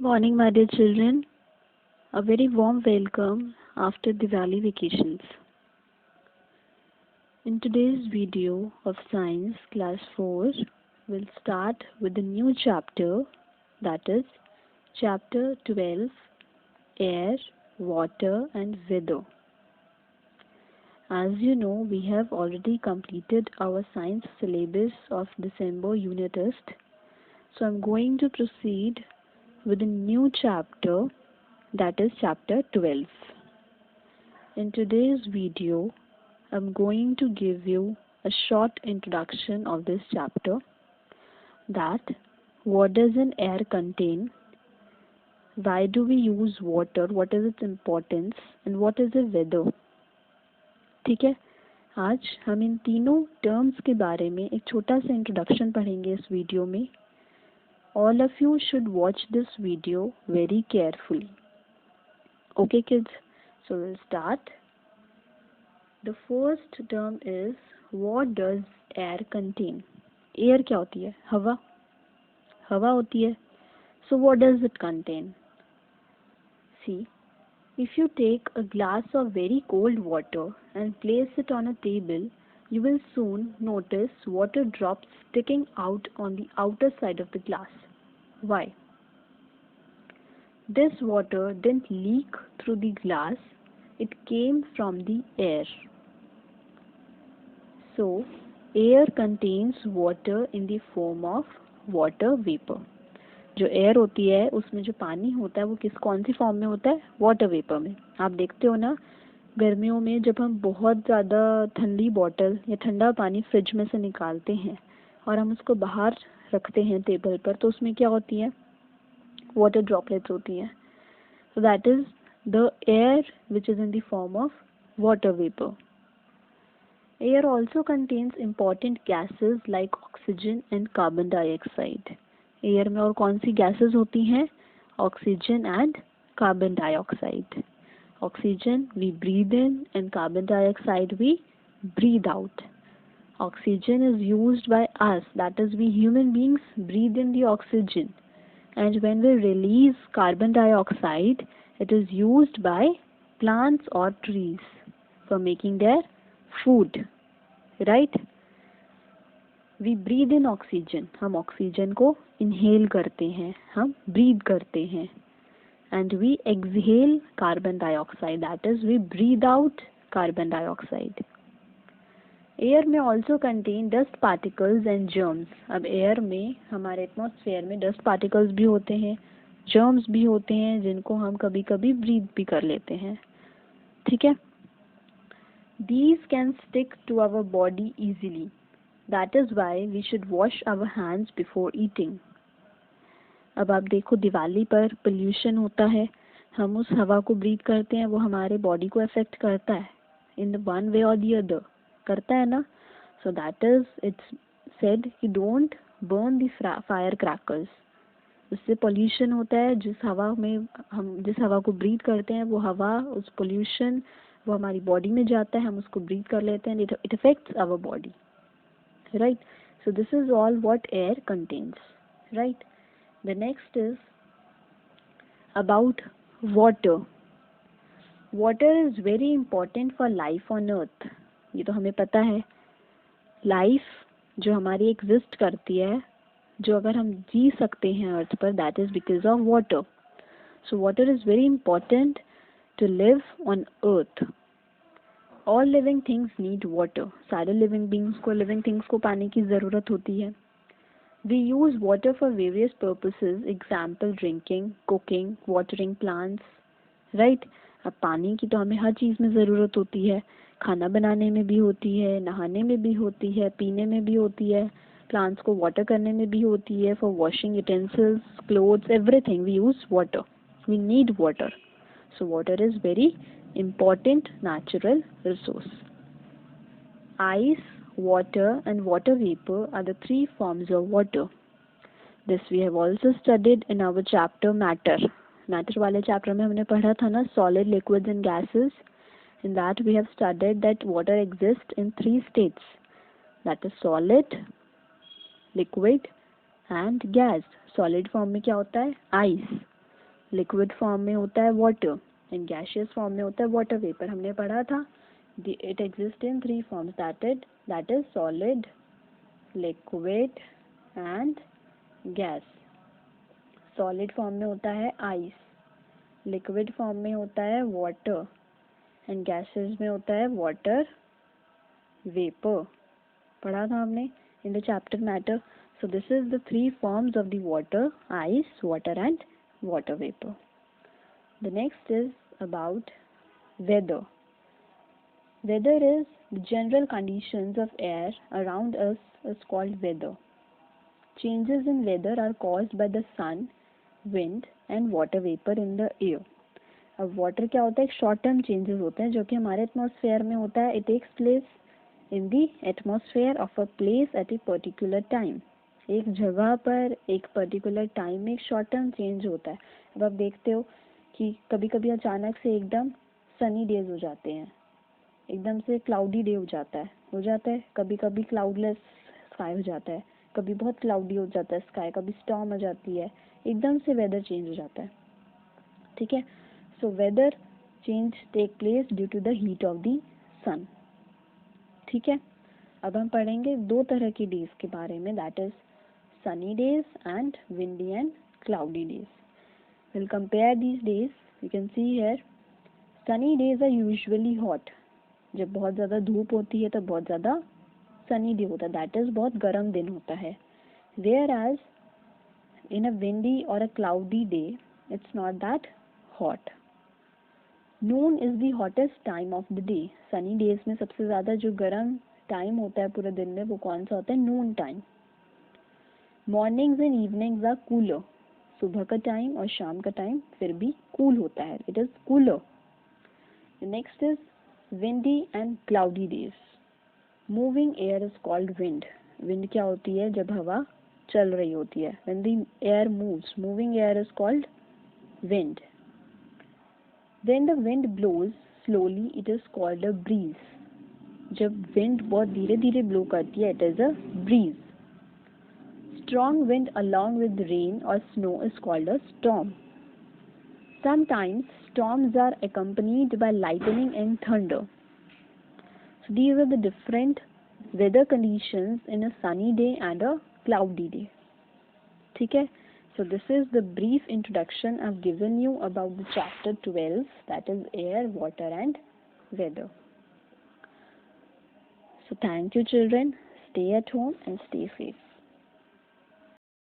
Morning, my dear children. A very warm welcome after Diwali vacations. In today's video of Science Class 4, we'll start with a new chapter, that is Chapter 12, Air, Water and Weather. As you know, we have already completed our science syllabus of December unit test. So I'm going to proceed with a new chapter, that is chapter 12. In today's video, I'm going to give you a short introduction of this chapter, that what does an air contain, why do we use water, what is its importance and what is the weather. ठीक है, आज हम इन तीनों terms के बारे में एक छोटा सा इंट्रोडक्शन पढ़ेंगे इस वीडियो में. All of you should watch this video very carefully. Okay kids, so we'll start. The first term is what does air contain? Air क्या होती है? हवा. हवा होती है. So what does it contain? See, if you take a glass of very cold water and place it on a table, you will soon notice water drops sticking out on the outer side of the glass. Why? This water didn't leak through the glass, it came from the air. So, air contains water in the form of water vapor. जो air होती है उसमें जो पानी होता है वो कौन सी फॉर्म में होता है? वाटर वेपर में. आप देखते हो ना, गर्मियों में जब हम बहुत ज़्यादा ठंडी बॉटल या ठंडा पानी फ्रिज में से निकालते हैं और हम उसको बाहर रखते हैं टेबल पर, तो उसमें क्या होती है? वाटर ड्रॉपलेट्स होती हैं. So that is the air which is in the form of water vapor. Air also contains important gases like oxygen and carbon dioxide. Air में और कौन सी gases होती हैं? Oxygen and carbon dioxide. Oxygen we breathe in and carbon dioxide we breathe out. Oxygen is used by us, that is we human beings breathe in the oxygen, and when we release carbon dioxide, it is used by plants or trees for making their food, right? We breathe in oxygen. हम oxygen को inhale करते हैं, हम breathe करते हैं, and we exhale carbon dioxide, that is we breathe out carbon dioxide. Air में also contain dust particles and germs. अब air में, हमारे एटमॉस्फेयर में डस्ट पार्टिकल्स भी होते हैं, जर्म्स भी होते हैं, जिनको हम कभी कभी ब्रीथ भी कर लेते हैं. ठीक है. These can stick to our body easily. That is why we should wash our hands before eating. अब आप देखो, दिवाली पर पोल्यूशन होता है, हम उस हवा को ब्रीथ करते हैं, वो हमारे बॉडी को अफेक्ट करता है इन द वन वे और दी अदर, करता है ना. So that is it's said कि don't burn the fire crackers. उससे पोल्यूशन होता है. जिस हवा में हम जिस हवा को ब्रीथ करते हैं, वो हवा, उस पोल्यूशन वो हमारी बॉडी में जाता है, हम उसको ब्रीथ कर लेते हैं, it affects our body, right. So this is all what air contains, right. The next is about water. Water is very important for life on earth. ये तो हमें पता है. लाइफ जो हमारी एग्जिस्ट करती है, जो अगर हम जी सकते हैं अर्थ पर, that is because of water. So water is very important to live on earth. All living things need water. सारे लिविंग बींग्स को, लिविंग थिंग्स को पानी की ज़रूरत होती है. We use water for various purposes, example drinking, cooking, watering plants, right. अब पानी की तो हमें हर चीज़ में ज़रूरत होती है. खाना बनाने में भी होती है, नहाने में भी होती है, पीने में भी होती है, प्लांट्स को वाटर करने में भी होती है, for washing utensils, clothes, everything we use water. We need water. So water is very important natural resource. Ice, water and water vapor are the three forms of water. This we have also studied in our chapter matter. Matter वाले chapter में हमने पढ़ा था ना, solid, liquids and gases. In that we have studied that water exists in three states, that is solid, liquid and gas. Solid form में क्या होता है? Ice. लिक्विड फॉर्म में होता है वाटर एंड गैशियस फॉर्म में होता है वाटर वेपर। हमने पढ़ा था it exist in 3 forms that is solid, liquid and gas. Solid form में होता है आइस, लिक्विड फॉर्म में होता है वाटर एंड गैसेस में होता है वाटर वेपर। पढ़ा था हमने in the chapter matter. So this is the 3 forms of the water: ice, water and water vapor. The next is about weather. Weather is the general conditions of air around us is called weather. Changes in weather are caused by the sun, wind and water vapor in the air. अब water क्या होता है, एक short term changes होते हैं जो कि हमारे एटमॉस्फेयर में होता है। It takes place in the atmosphere of a place at a particular time. एक जगह पर एक पर्टिकुलर टाइम में एक शॉर्ट टर्म चेंज होता है। अब आप देखते हो कि कभी कभी अचानक से एकदम सनी डेज हो जाते हैं, एकदम से क्लाउडी डे हो जाता है, कभी कभी क्लाउडलेस स्काई हो जाता है, कभी बहुत क्लाउडी हो जाता है स्काई, कभी स्टॉर्म आ जाती है, एकदम से वेदर चेंज हो जाता है। ठीक है, so weather change take place due to the heat of the sun. ठीक है, अब हम पढ़ेंगे 2 तरह की डेज के बारे में, that is sunny days and windy and cloudy days. We'll compare these days. You can see here, sunny days are usually hot. जब बहुत ज़्यादा धूप होती है तो बहुत ज़्यादा sunny day होता है, that is बहुत गर्म दिन होता है। Whereas in a windy or a cloudy day, it's not that hot. Noon is the hottest time of the day. Sunny days में सबसे ज़्यादा जो गर्म टाइम होता है पूरे दिन में वो कौन सा होता है, noon time. Mornings and evenings are cooler. सुबह का टाइम और शाम का टाइम फिर भी कूल होता है, it is cooler. Next is windy and cloudy days. Moving air is called wind. Wind क्या होती है, जब हवा चल रही होती है, when the air moves, moving air is called wind. When the wind blows slowly it is called a breeze. जब विंड बहुत धीरे धीरे ब्लो करती है it is a breeze. Strong wind along with rain or snow is called a storm. Sometimes storms are accompanied by lightning and thunder. So these are the different weather conditions in a sunny day and a cloudy day. ठीक है? So this is the brief introduction I've given you about the chapter 12, that is air, water and weather. So thank you children. Stay at home and stay safe.